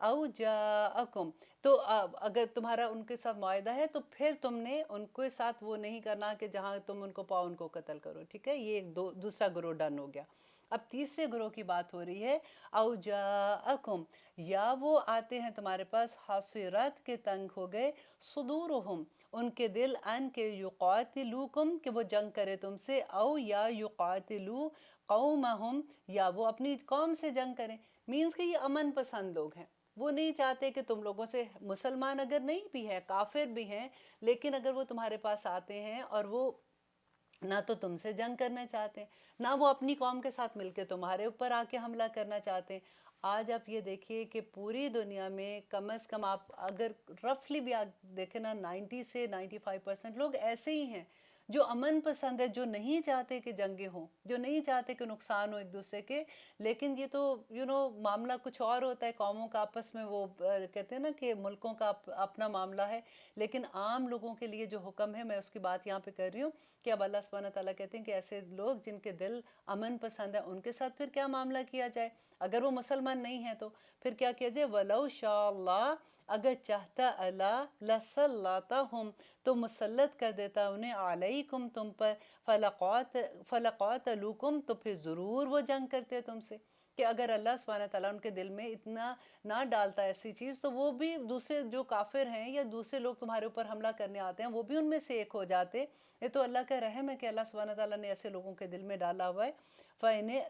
او جاءکم، تو اگر تمہارا ان کے ساتھ معاہدہ ہے تو پھر تم نے ان کے ساتھ وہ نہیں کرنا کہ جہاں تم ان کو پاؤ ان کو قتل کرو، ٹھیک ہے، یہ دوسرا گروہ ڈن ہو گیا۔ اب تیسرے گروہ کی بات ہو رہی ہے، او جاءکم، یا وہ آتے ہیں تمہارے پاس حاصرات کے تنگ ہو گئے، صدورہم، ان کے دل، ان کے یقاتلوکم، کہ وہ جنگ کرے تم سے، او یا یقاتلو قومہم، یا وہ اپنی قوم سے جنگ کریں، مینز کہ یہ امن پسند لوگ ہیں، وہ نہیں چاہتے کہ تم لوگوں سے، مسلمان اگر نہیں بھی ہے، کافر بھی ہیں، لیکن اگر وہ تمہارے پاس آتے ہیں اور وہ نہ تو تم سے جنگ کرنا چاہتے ہیں، نہ وہ اپنی قوم کے ساتھ مل کے تمہارے اوپر آ کے حملہ کرنا چاہتے ہیں۔ آج آپ یہ دیکھیے کہ پوری دنیا میں کم از کم آپ اگر رفلی بھی آپ دیکھیں نا، 90 سے 95% لوگ ایسے ہی ہیں جو امن پسند ہے، جو نہیں چاہتے کہ جنگیں ہوں، جو نہیں چاہتے کہ نقصان ہو ایک دوسرے کے، لیکن یہ تو معاملہ کچھ اور ہوتا ہے، قوموں کا آپس میں، وہ کہتے ہیں نا کہ ملکوں کا اپنا معاملہ ہے، لیکن عام لوگوں کے لیے جو حکم ہے، میں اس کی بات یہاں پہ کر رہی ہوں کہ اب اللہ سبحانہ تعالیٰ کہتے ہیں کہ ایسے لوگ جن کے دل امن پسند ہے، ان کے ساتھ پھر کیا معاملہ کیا جائے؟ اگر وہ مسلمان نہیں ہیں تو پھر کیا کیا جائے؟ وَلَوْ شَاءَ اللَّهُ، اگر چاہتا اللہ، لَسَلَّطَهُمْ، تو مسلط کر دیتا انہیں، علیکم، تم پر، فَلَقَاتَلُوكُمْ، تو پھر ضرور وہ جنگ کرتے تم سے، کہ اگر اللہ سبحانہ تعالیٰ ان کے دل میں اتنا نہ ڈالتا ایسی چیز، تو وہ بھی دوسرے جو کافر ہیں یا دوسرے لوگ تمہارے اوپر حملہ کرنے آتے ہیں، وہ بھی ان میں سے ایک ہو جاتے۔ یہ تو اللہ کا رحم ہے کہ اللہ سبحانہ تعالیٰ نے ایسے لوگوں کے دل میں ڈالا ہوا ہے۔ فَإِنِ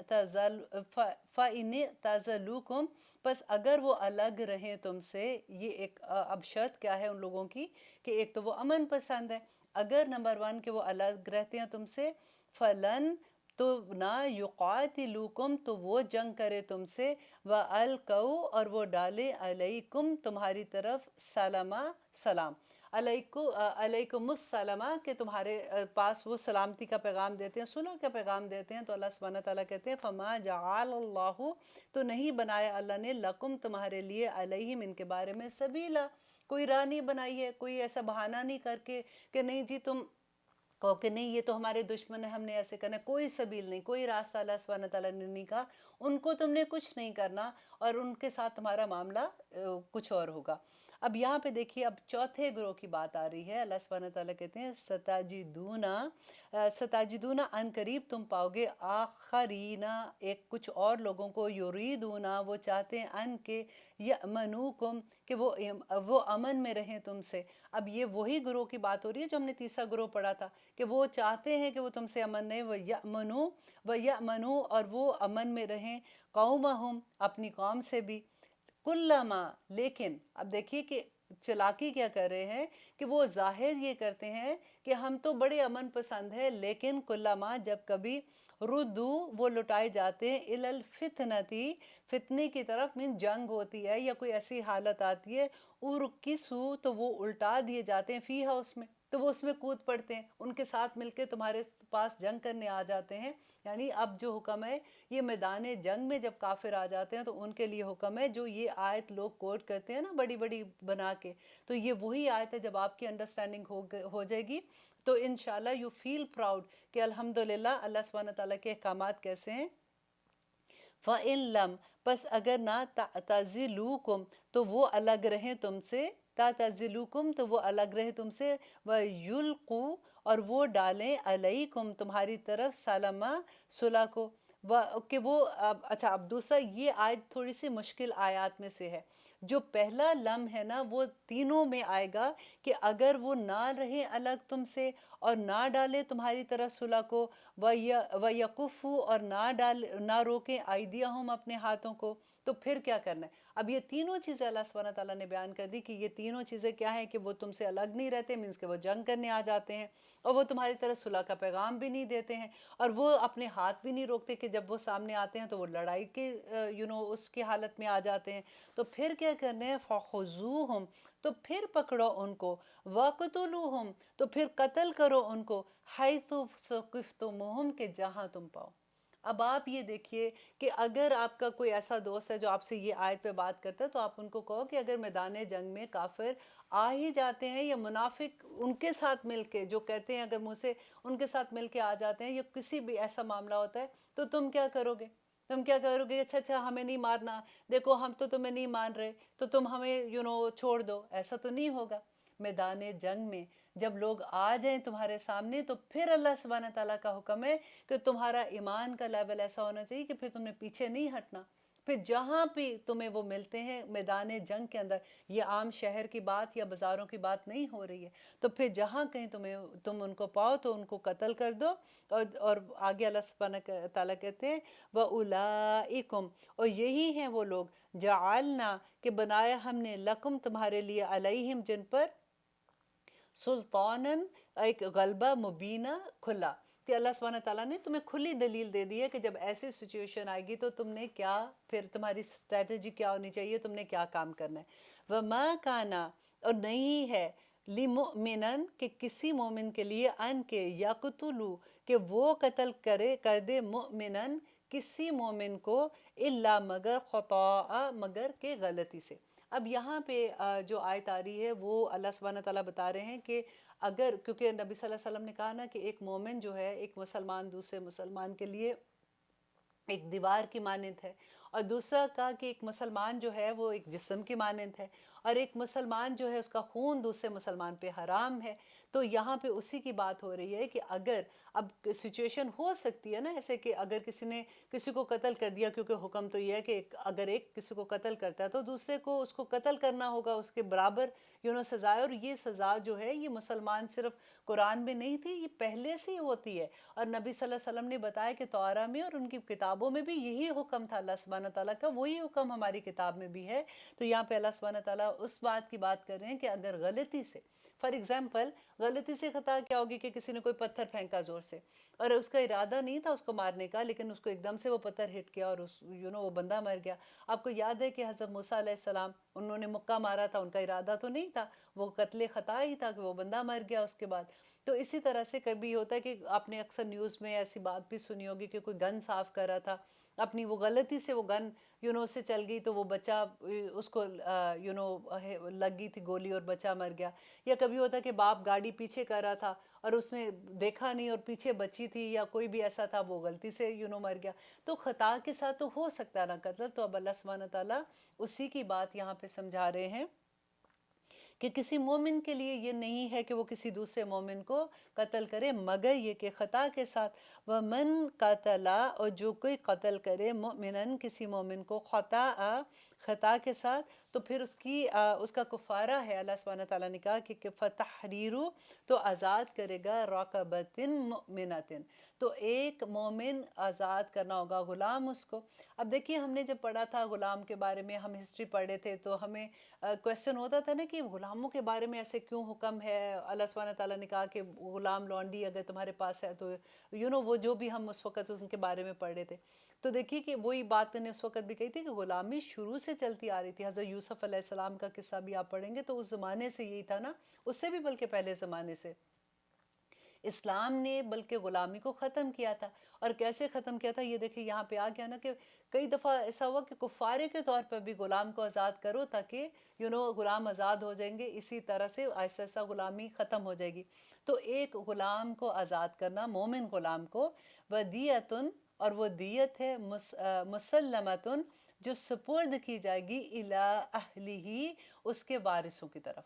اعْتَزَلُوكُمْ، پس اگر وہ الگ رہیں تم سے، یہ ایک اب شرط کیا ہے ان لوگوں کی، کہ ایک تو وہ امن پسند ہے، اگر نمبر 1 کہ وہ الگ رہتے ہیں تم سے، فَلَن، تو نہ، یقاتلوکم، تو وہ جنگ کرے تم سے، وَأَلْقَوْا، اور وہ ڈالے، علیکم، تمہاری طرف، سلامہ، سلام، علیکم السلامہ، کہ تمہارے پاس وہ سلامتی کا پیغام دیتے ہیں، صلح کا پیغام دیتے ہیں، تو اللہ سبحانہ تعالیٰ کہتے ہیں، فَمَا جَعَلَ اللَّهُ، تو نہیں بنایا اللہ نے، لَكُمْ، تمہارے لیے، علیہم، ان کے بارے میں، سبیلا، کوئی راہ نہیں بنائی ہے، کوئی ایسا بہانہ نہیں کر کے کہ نہیں جی تم کہو کہ نہیں یہ تو ہمارے دشمن ہیں، ہم نے ایسے کرنا ہے، کوئی سبیل نہیں، کوئی راستہ اللہ سبحانہ تعالیٰ نے نہیں کہا، ان کو تم نے کچھ نہیں کرنا، اور ان کے ساتھ تمہارا معاملہ کچھ اور ہوگا۔ اب یہاں پہ دیکھیے، اب چوتھے گروہ کی بات آ رہی ہے، اللہ سبحانہ تعالیٰ کہتے ہیں، ستاجدون، ان قریب تم پاؤ گے، آخرین، ایک کچھ اور لوگوں کو، یریدون، وہ چاہتے ہیں، ان کے، یأمنوکم، کہ وہ امن میں رہیں تم سے۔ اب یہ وہی گروہ کی بات ہو رہی ہے جو ہم نے تیسرا گروہ پڑھا تھا، کہ وہ چاہتے ہیں کہ وہ تم سے امن رہیں، وَيَأْمَنُوا، اور وہ امن میں رہیں، قومہم، اپنی قوم سے بھی، کلما، لیکن اب دیکھیے کہ چلاکی کیا کر رہے ہیں، کہ وہ ظاہر یہ کرتے ہیں کہ ہم تو بڑے امن پسند ہیں، لیکن کلما، جب کبھی، ردو، وہ لٹائے جاتے ہیں، الی الفتنتی، فتنے کی طرف، من جنگ ہوتی ہے یا کوئی ایسی حالت آتی ہے، ارکسو، تو وہ الٹا دیے جاتے ہیں، فیہا، اس میں، تو وہ اس میں کود پڑتے ہیں، ان کے ساتھ مل کے تمہارے پاس جنگ کرنے آ جاتے ہیں۔ یعنی اب جو حکم ہے، یہ میدان جنگ میں جب کافر آ جاتے ہیں تو ان کے لیے حکم ہے، جو یہ آیت لوگ کوٹ کرتے ہیں نا بڑی بڑی بنا کے، تو یہ وہی آیت ہے، جب آپ کی انڈرسٹینڈنگ ہو جائے گی تو انشاءاللہ یو فیل پراؤڈ کہ الحمدللہ اللہ سبحانہ تعالیٰ کے احکامات کیسے ہیں۔ فَإِن لَم، پس اگر نہ، تعتزلوکم، تو وہ الگ رہیں تم سے، تعتزلوکم، تو وہ الگ رہیں تم سے، وَيُلْقُوا، اور وہ ڈالیں، علیکم، تمہاری طرف، سلامہ، صلح کو، کہ وہ اچھا، اب دوسرا، یہ آیت تھوڑی سی مشکل آیات میں سے ہے، جو پہلا لم ہے نا، وہ تینوں میں آئے گا، کہ اگر وہ نہ رہیں الگ تم سے، اور نہ ڈالے تمہاری طرف صلح کو، وَيَكُفُّوا، اور نہ روکیں، أَيْدِيَهُمْ، اپنے ہاتھوں کو، تو پھر کیا کرنا ہے؟ اب یہ تینوں چیزیں اللہ سبحانہ تعالیٰ نے بیان کر دی، کہ یہ تینوں چیزیں کیا ہیں، کہ وہ تم سے الگ نہیں رہتے، مینس کہ وہ جنگ کرنے آ جاتے ہیں، اور وہ تمہاری طرف صلح کا پیغام بھی نہیں دیتے ہیں، اور وہ اپنے ہاتھ بھی نہیں روکتے، کہ جب وہ سامنے آتے ہیں تو وہ لڑائی کے اس کی حالت میں آ جاتے ہیں، تو پھر کیا کرنے ہیں؟ فَخُذُوهُمْ، تو پھر پکڑو ان کو، وَاقْتُلُوهُمْ، تو پھر قتل کرو ان کو، حَيْثُ ثَقِفْتُمُوهُمْ، کہ جہاں تم پاؤ۔ اب آپ یہ دیکھیے کہ اگر آپ کا کوئی ایسا دوست ہے جو آپ سے یہ آیت پہ بات کرتا ہے، تو آپ ان کو کہو کہ اگر میدان جنگ میں کافر آ ہی جاتے ہیں، یا منافق ان کے ساتھ مل کے جو کہتے ہیں، اگر منہ سے ان کے ساتھ مل کے آ جاتے ہیں، یا کسی بھی ایسا معاملہ ہوتا ہے، تو تم کیا کرو گے؟ تم کیا کرو گے؟ اچھا اچھا ہمیں نہیں مارنا، دیکھو ہم تو تمہیں نہیں مان رہے تو تم ہمیں چھوڑ دو، ایسا تو نہیں ہوگا۔ میدان جنگ میں جب لوگ آ جائیں تمہارے سامنے تو پھر اللہ سبحانہ تعالیٰ کا حکم ہے کہ تمہارا ایمان کا لیول ایسا ہونا چاہیے کہ پھر تم نے پیچھے نہیں ہٹنا۔ پھر جہاں بھی تمہیں وہ ملتے ہیں میدان جنگ کے اندر، یہ عام شہر کی بات یا بازاروں کی بات نہیں ہو رہی ہے، تو پھر جہاں کہیں تم ان کو پاؤ تو ان کو قتل کر دو۔ اور آگے اللہ سبحانہ تعالیٰ کہتے ہیں وَأُولَئِكُمْ، اور یہی ہیں وہ لوگ جعلنا کہ بنایا ہم نے لکم تمہارے لیے علیہم جن پر سلطانن ایک غلبہ مبینہ کھلا، کہ اللہ سبحانہ تعالیٰ نے تمہیں کھلی دلیل دے دی ہے کہ جب ایسی سچویشن آئے گی تو تم نے کیا، پھر تمہاری اسٹریٹجی کیا ہونی چاہیے، تم نے کیا کام کرنا ہے۔ وَمَا كَانَ، اور نہیں ہے لِمُؤْمِنًا کہ کسی مومن کے لیے ان کے یقتلوا کہ وہ قتل کر دے مؤمنًا کسی مومن کو الا مگر خطاء مگر کہ غلطی سے۔ اب یہاں پہ جو آیت آ رہی ہے وہ اللہ سبحانہ تعالیٰ بتا رہے ہیں کہ اگر، کیونکہ نبی صلی اللہ علیہ وسلم نے کہا نا کہ ایک مومن جو ہے، ایک مسلمان دوسرے مسلمان کے لیے ایک دیوار کی مانند ہے، اور دوسرا کہا کہ ایک مسلمان جو ہے وہ ایک جسم کی مانند ہے، اور ایک مسلمان جو ہے اس کا خون دوسرے مسلمان پہ حرام ہے۔ تو یہاں پہ اسی کی بات ہو رہی ہے کہ اگر اب سچویشن ہو سکتی ہے نا ایسے کہ اگر کسی نے کسی کو قتل کر دیا، کیونکہ حکم تو یہ ہے کہ اگر ایک کسی کو قتل کرتا ہے تو دوسرے کو اس کو قتل کرنا ہوگا، اس کے برابر سزا ہے۔ اور یہ سزا جو ہے یہ مسلمان صرف قرآن میں نہیں تھی، یہ پہلے سے ہی ہوتی ہے، اور نبی صلی اللہ علیہ وسلم نے بتایا کہ توراہ میں اور ان کی کتابوں میں بھی یہی حکم تھا اللہ سبحانہ تعالیٰ کا، وہی حکم ہماری کتاب میں بھی ہے۔ تو یہاں پہ اللہ سبحانہ تعالیٰ اس بات کی بات کر رہے ہیں کہ اگر غلطی سے، فار ایگزامپل غلطی سے خطا کیا ہوگی کہ کسی نے کوئی پتھر پھینکا زور سے، اور اس کا ارادہ نہیں تھا اس کو مارنے کا، لیکن اس کو ایک دم سے وہ پتھر ہٹ کیا اور وہ بندہ مر گیا۔ آپ کو یاد ہے کہ حضرت موسیٰ علیہ السلام، انہوں نے مکہ مارا تھا، ان کا ارادہ تو نہیں تھا، وہ قتل خطا ہی تھا کہ وہ بندہ مر گیا اس کے بعد۔ تو اسی طرح سے کبھی ہوتا ہے کہ آپ نے اکثر نیوز میں ایسی بات بھی سنی ہوگی کہ کوئی گن صاف کر رہا تھا، اپنی وہ غلطی سے وہ گن سے چل گئی تو وہ بچہ اس کو لگ گئی تھی گولی اور بچہ مر گیا۔ یا کبھی ہوتا ہے کہ باپ گاڑی پیچھے کر رہا تھا اور اس نے دیکھا نہیں اور پیچھے بچی تھی یا کوئی بھی ایسا تھا، وہ غلطی سے مر گیا۔ تو خطا کے ساتھ تو ہو سکتا ہے نا قتل۔ تو اب اللہ سبحانہ تعالیٰ اسی کی بات یہاں پہ سمجھا رہے ہیں کہ کسی مومن کے لیے یہ نہیں ہے کہ وہ کسی دوسرے مومن کو قتل کرے مگر یہ کہ خطا کے ساتھ۔ وَمَن قَتَلَ، اور جو کوئی قتل کرے مؤمناً کسی مومن کو خطا کے ساتھ، تو پھر اس کا کفارہ ہے، اللہ سبحانہ تعالیٰ نے کہا کہ فَتَحْرِيرُ، تو آزاد کرے گا رَقَبَةٍ مُؤْمِنَةٍ، تو ایک مومن آزاد کرنا ہوگا، غلام اس کو۔ اب دیکھیے ہم نے جب پڑھا تھا غلام کے بارے میں، ہم ہسٹری پڑھے تھے تو ہمیں کویسچن ہوتا تھا نا کہ غلاموں کے بارے میں ایسے کیوں حکم ہے؟ اللہ سبحانہ تعالیٰ نے کہا کہ غلام لونڈی اگر تمہارے پاس ہے تو وہ جو بھی ہم اس وقت ان کے بارے میں پڑھ رہے تھے، تو دیکھیے کہ وہی بات میں نے اس وقت بھی کہی تھی کہ غلامی شروع سے چلتی آ رہی تھی۔ حضرت یوسف علیہ السلام کا قصہ بھی آپ پڑھیں گے تو اس زمانے سے یہی تھا نا، اس سے بھی بلکہ پہلے زمانے سے اسلام نے بلکہ غلامی کو ختم کیا تھا۔ اور کیسے ختم کیا تھا یہ دیکھیں یہاں پہ آ گیا نا کہ کئی دفعہ ایسا ہوا کہ کفارے کے طور پر بھی غلام کو آزاد کرو تاکہ غلام آزاد ہو جائیں گے، اسی طرح سے آہستہ آہستہ غلامی ختم ہو جائے گی۔ تو ایک غلام کو آزاد کرنا، مومن غلام کو، ودیتن، اور وہ دیت ہے مسلمتن، جو سپرد کی جائے گی الی اہلہ، اس کے وارثوں کی طرف۔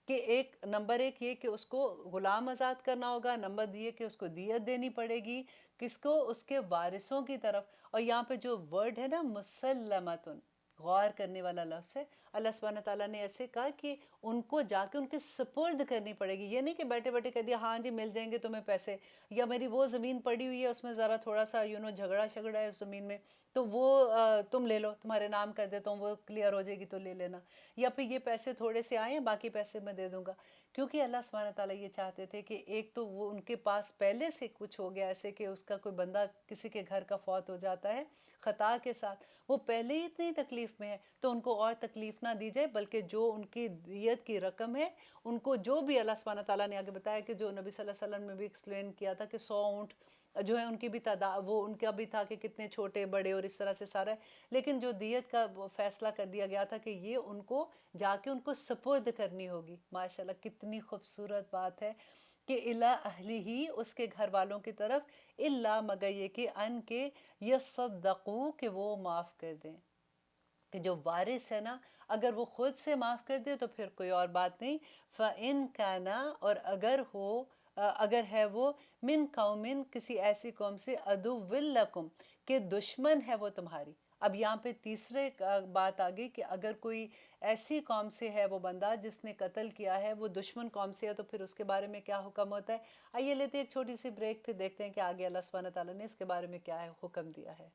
کہ نمبر ایک یہ کہ اس کو غلام آزاد کرنا ہوگا، نمبر یہ کہ اس کو دیت دینی پڑے گی، کس کو؟ اس کے وارثوں کی طرف۔ اور یہاں پہ جو ورڈ ہے نا مسلمتن، غور کرنے والا لفظ ہے۔ اللہ سبحانہ تعالیٰ نے ایسے کہا کہ ان کو جا کے ان کے سپرد کرنی پڑے گی، یہ نہیں کہ بیٹھے بیٹھے کہہ دیا ہاں جی مل جائیں گے تمہیں پیسے، یا میری وہ زمین پڑی ہوئی ہے اس میں ذرا تھوڑا سا جھگڑا ہے اس زمین میں تو وہ تم لے لو، تمہارے نام کر دیتا ہوں، وہ کلیئر ہو جائے گی تو لے لینا، یا پھر یہ پیسے تھوڑے سے آئے ہیں باقی پیسے میں دے دوں گا۔ کیونکہ اللہ سبحانہ تعالیٰ یہ چاہتے تھے کہ ایک تو وہ ان کے پاس پہلے سے کچھ ہو گیا ایسے کہ اس کا کوئی بندہ کسی کے گھر کا فوت ہو جاتا ہے خطا کے ساتھ، وہ پہلے ہی اتنی تکلیف میں ہے تو ان کو اور تکلیف نہ دی جائے، بلکہ جو ان کی دیت کی رقم ہے ان کو جو بھی اللہ سبحانہ تعالیٰ نے آگے بتایا کہ جو نبی صلی اللہ علیہ وسلم نے بھی ایکسپلین کیا تھا کہ 100 اونٹ جو ہے ان کی بھی تعداد، وہ ان کا بھی تھا کہ کتنے چھوٹے بڑے اور اس طرح سے سارا ہے، لیکن جو دیت کا فیصلہ کر دیا گیا تھا کہ یہ ان کو جا کے ان کو سپرد کرنی ہوگی۔ ماشاءاللہ کتنی خوبصورت بات ہے کہ الا اہلی ہی اس کے گھر والوں کی طرف، الا مگر یہ کہ ان کے یصدقو کہ وہ معاف کر دیں، کہ جو وارث ہے نا اگر وہ خود سے معاف کر دے تو پھر کوئی اور بات نہیں. فَإِن كَانَ اور اگر ہو اگر ہے وہ من قومن کسی ایسی قوم سے عدو لکم کہ دشمن ہے وہ تمہاری. اب یہاں پہ تیسرے بات آگئی کہ اگر کوئی ایسی قوم سے ہے وہ بندہ جس نے قتل کیا ہے، وہ دشمن قوم سے ہے، تو پھر اس کے بارے میں کیا حکم ہوتا ہے. آئیے لیتے ہیں ایک چھوٹی سی بریک، پھر دیکھتے ہیں کہ آگے اللہ سبحانہ تعالیٰ نے اس کے بارے میں کیا ہے حکم دیا ہے.